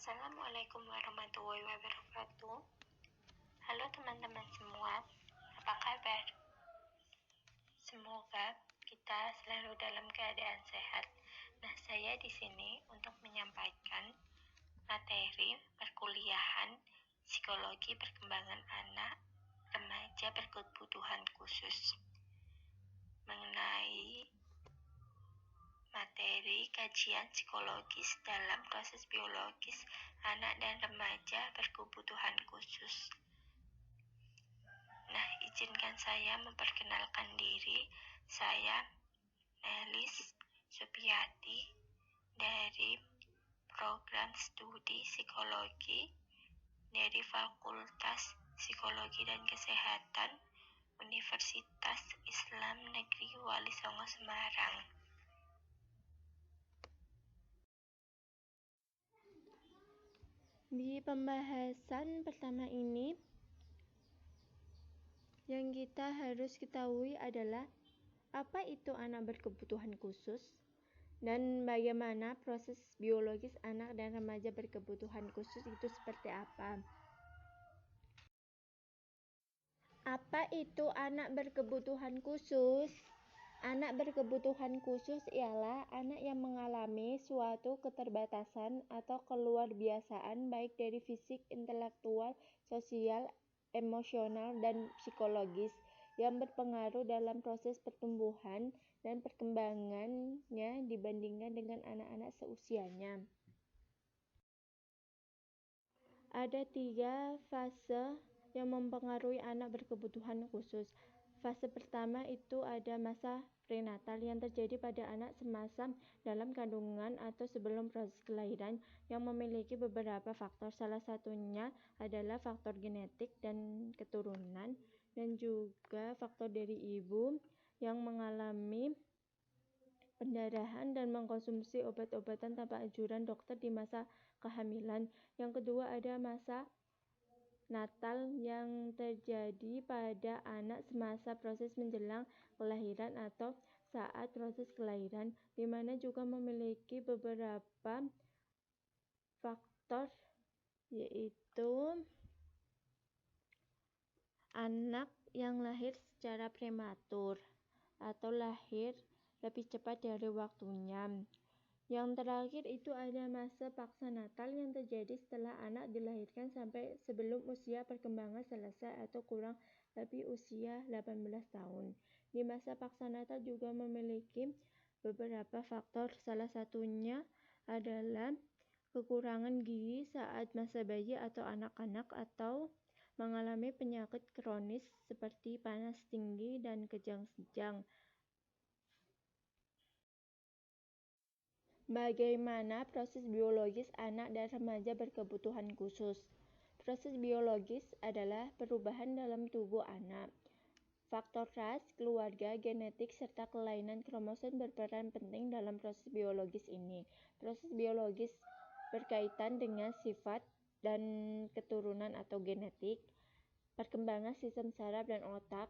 Assalamualaikum warahmatullahi wabarakatuh. Halo teman-teman semua, apa kabar? Semoga kita selalu dalam keadaan sehat. Nah, saya di sini untuk menyampaikan materi perkuliahan psikologi perkembangan anak remaja berkebutuhan khusus mengenai materi kajian psikologis dalam proses biologis anak dan remaja berkebutuhan khusus. Nah, izinkan saya memperkenalkan diri. Saya Nelis Supiati dari program studi psikologi dari Fakultas Psikologi dan Kesehatan Universitas Islam Negeri Wali Songo Semarang. Di pembahasan pertama ini, yang kita harus ketahui adalah apa itu anak berkebutuhan khusus dan bagaimana proses biologis anak dan remaja berkebutuhan khusus itu seperti apa. Apa itu anak berkebutuhan khusus? Anak berkebutuhan khusus ialah anak yang mengalami suatu keterbatasan atau keluarbiasaan baik dari fisik, intelektual, sosial, emosional, dan psikologis yang berpengaruh dalam proses pertumbuhan dan perkembangannya dibandingkan dengan anak-anak seusianya. Ada 3 fase yang mempengaruhi anak berkebutuhan khusus. Fase pertama itu ada masa prenatal yang terjadi pada anak semasa dalam kandungan atau sebelum proses kelahiran yang memiliki beberapa faktor. Salah satunya adalah faktor genetik dan keturunan dan juga faktor dari ibu yang mengalami pendarahan dan mengkonsumsi obat-obatan tanpa anjuran dokter di masa kehamilan. Yang kedua ada masa natal yang terjadi pada anak semasa proses menjelang kelahiran atau saat proses kelahiran, di mana juga memiliki beberapa faktor, yaitu anak yang lahir secara prematur atau lahir lebih cepat dari waktunya. Yang terakhir itu ada masa paksa natal yang terjadi setelah anak dilahirkan sampai sebelum usia perkembangan selesai atau kurang lebih usia 18 tahun. Di masa paksa natal juga memiliki beberapa faktor, salah satunya adalah kekurangan gizi saat masa bayi atau anak-anak atau mengalami penyakit kronis seperti panas tinggi dan kejang-kejang. Bagaimana proses biologis anak dan remaja berkebutuhan khusus? Proses biologis adalah perubahan dalam tubuh anak. Faktor ras, keluarga, genetik, serta kelainan kromosom berperan penting dalam proses biologis ini. Proses biologis berkaitan dengan sifat dan keturunan atau genetik, perkembangan sistem saraf dan otak,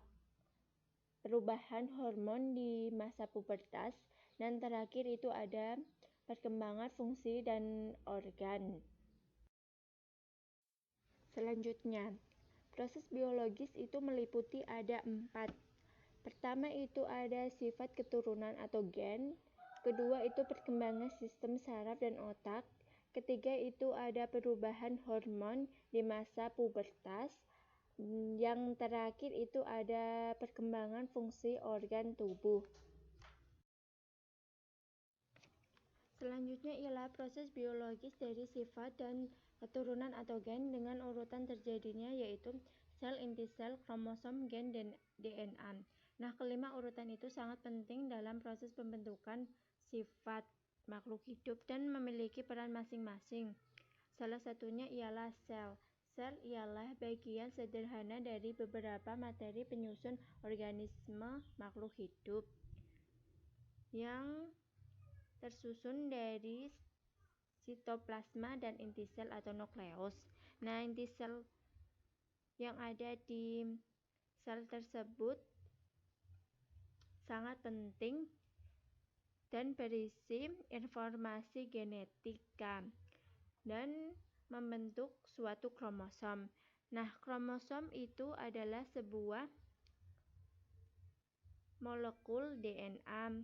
perubahan hormon di masa pubertas, dan terakhir itu ada perkembangan fungsi dan organ. Selanjutnya, proses biologis itu meliputi ada 4. Pertama itu ada sifat keturunan atau gen. Kedua itu perkembangan sistem saraf dan otak. Ketiga itu ada perubahan hormon di masa pubertas. Yang terakhir itu ada perkembangan fungsi organ tubuh. Selanjutnya ialah proses biologis dari sifat dan keturunan atau gen dengan urutan terjadinya yaitu sel, inti sel, kromosom, gen, dan DNA. Nah, kelima urutan itu sangat penting dalam proses pembentukan sifat makhluk hidup dan memiliki peran masing-masing. Salah satunya ialah sel. Sel ialah bagian sederhana dari beberapa materi penyusun organisme makhluk hidup yang tersusun dari sitoplasma dan inti sel atau nukleus. Nah, inti sel yang ada di sel tersebut sangat penting dan berisi informasi genetika. dan membentuk suatu kromosom. Nah, kromosom itu adalah sebuah molekul DNA,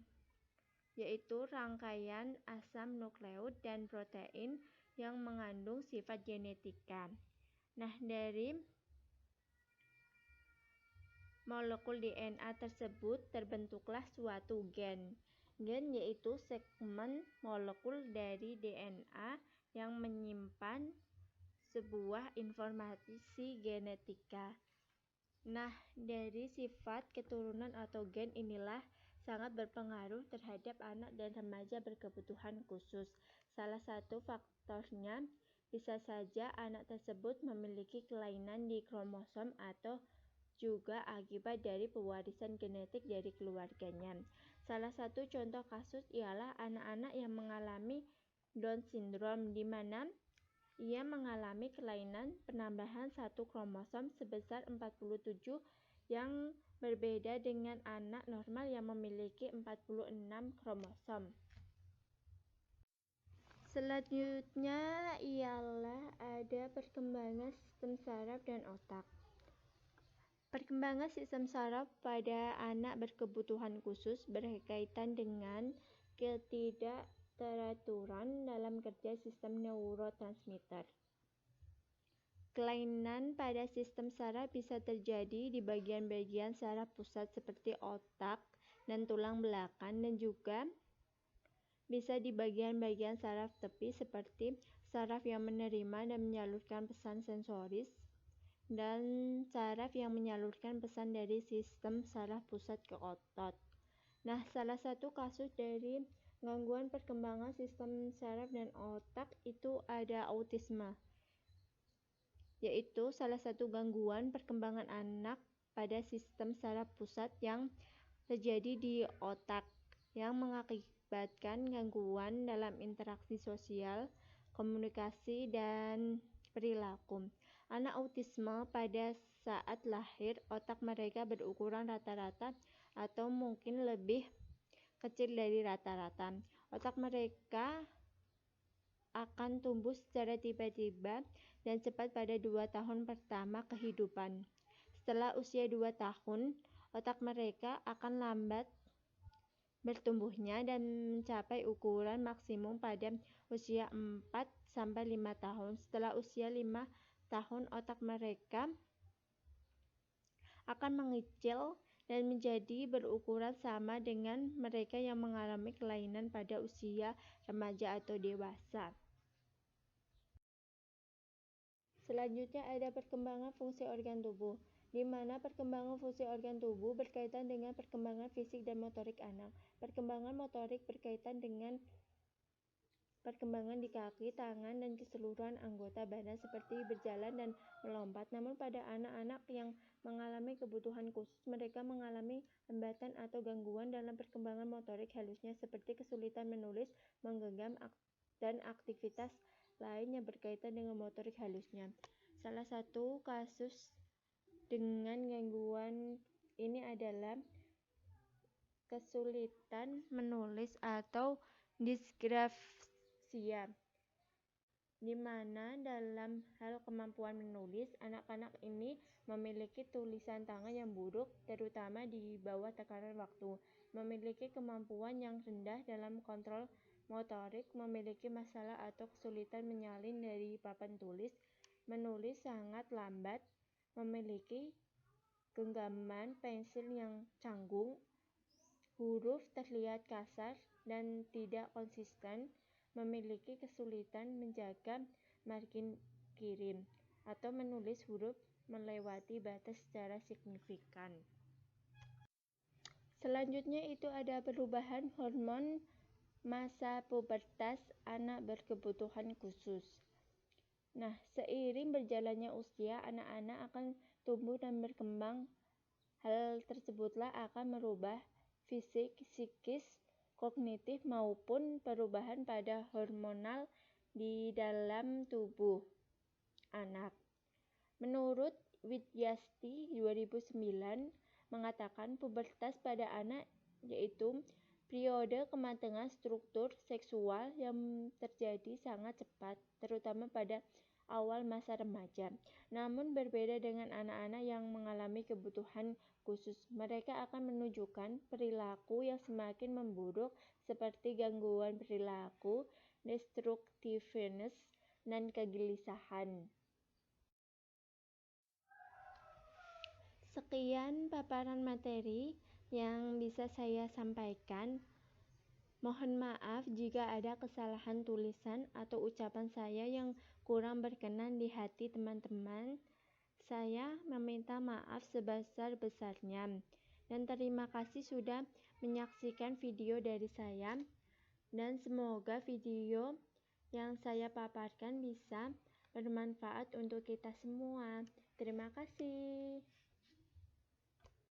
yaitu rangkaian asam nukleot dan protein yang mengandung sifat genetika. Nah, dari molekul DNA tersebut terbentuklah suatu gen. Gen yaitu segmen molekul dari DNA yang menyimpan sebuah informasi genetika. Nah, dari sifat keturunan atau gen inilah sangat berpengaruh terhadap anak dan remaja berkebutuhan khusus. Salah satu faktornya bisa saja anak tersebut memiliki kelainan di kromosom atau juga akibat dari pewarisan genetik dari keluarganya. Salah satu contoh kasus ialah anak-anak yang mengalami Down syndrome, di mana ia mengalami kelainan penambahan satu kromosom sebesar 47 yang berbeda dengan anak normal yang memiliki 46 kromosom. Selanjutnya ialah ada perkembangan sistem saraf dan otak. Perkembangan sistem saraf pada anak berkebutuhan khusus berkaitan dengan ketidakteraturan dalam kerja sistem neurotransmitter. Kelainan pada sistem saraf bisa terjadi di bagian-bagian saraf pusat seperti otak dan tulang belakang, dan juga bisa di bagian-bagian saraf tepi seperti saraf yang menerima dan menyalurkan pesan sensoris dan saraf yang menyalurkan pesan dari sistem saraf pusat ke otot. Nah, salah satu kasus dari gangguan perkembangan sistem saraf dan otak itu ada autisme, yaitu salah satu gangguan perkembangan anak pada sistem saraf pusat yang terjadi di otak yang mengakibatkan gangguan dalam interaksi sosial, komunikasi, dan perilaku. Anak autisme pada saat lahir, otak mereka berukuran rata-rata atau mungkin lebih kecil dari rata-rata. Otak mereka akan tumbuh secara tiba-tiba dan cepat pada 2 tahun pertama kehidupan. Setelah usia 2 tahun, otak mereka akan lambat bertumbuhnya dan mencapai ukuran maksimum pada usia 4-5 tahun. Setelah usia 5 tahun, otak mereka akan mengecil dan menjadi berukuran sama dengan mereka yang mengalami kelainan pada usia remaja atau dewasa. Selanjutnya ada perkembangan fungsi organ tubuh, di mana perkembangan fungsi organ tubuh berkaitan dengan perkembangan fisik dan motorik anak. Perkembangan motorik berkaitan dengan perkembangan di kaki, tangan, dan keseluruhan anggota badan seperti berjalan dan melompat. Namun pada anak-anak yang mengalami kebutuhan khusus, mereka mengalami hambatan atau gangguan dalam perkembangan motorik halusnya seperti kesulitan menulis, menggenggam, dan aktivitas lain yang berkaitan dengan motorik halusnya. Salah satu kasus dengan gangguan ini adalah kesulitan menulis atau disgrafia, di mana dalam hal kemampuan menulis, anak-anak ini memiliki tulisan tangan yang buruk, terutama di bawah tekanan waktu, memiliki kemampuan yang rendah dalam kontrol motorik, memiliki masalah atau kesulitan menyalin dari papan tulis, menulis sangat lambat, memiliki genggaman pensil yang canggung, huruf terlihat kasar dan tidak konsisten, memiliki kesulitan menjaga margin kirim, atau menulis huruf melewati batas secara signifikan. Selanjutnya itu ada perubahan hormon masa pubertas anak berkebutuhan khusus. Nah, seiring berjalannya usia, anak-anak akan tumbuh dan berkembang. Hal tersebutlah akan merubah fisik, psikis, kognitif, maupun perubahan pada hormonal di dalam tubuh anak. Menurut Widyasti 2009 mengatakan pubertas pada anak yaitu Periode kematangan struktur seksual yang terjadi sangat cepat, terutama pada awal masa remaja. Namun berbeda dengan anak-anak yang mengalami kebutuhan khusus, mereka akan menunjukkan perilaku yang semakin memburuk seperti gangguan perilaku, destruktivitas, dan kegelisahan. Sekian paparan materi yang bisa saya sampaikan. Mohon maaf jika ada kesalahan tulisan atau ucapan saya yang kurang berkenan di hati teman-teman. Saya meminta maaf sebesar-besarnya. Dan terima kasih sudah menyaksikan video dari saya. Dan semoga video yang saya paparkan bisa bermanfaat untuk kita semua. Terima kasih.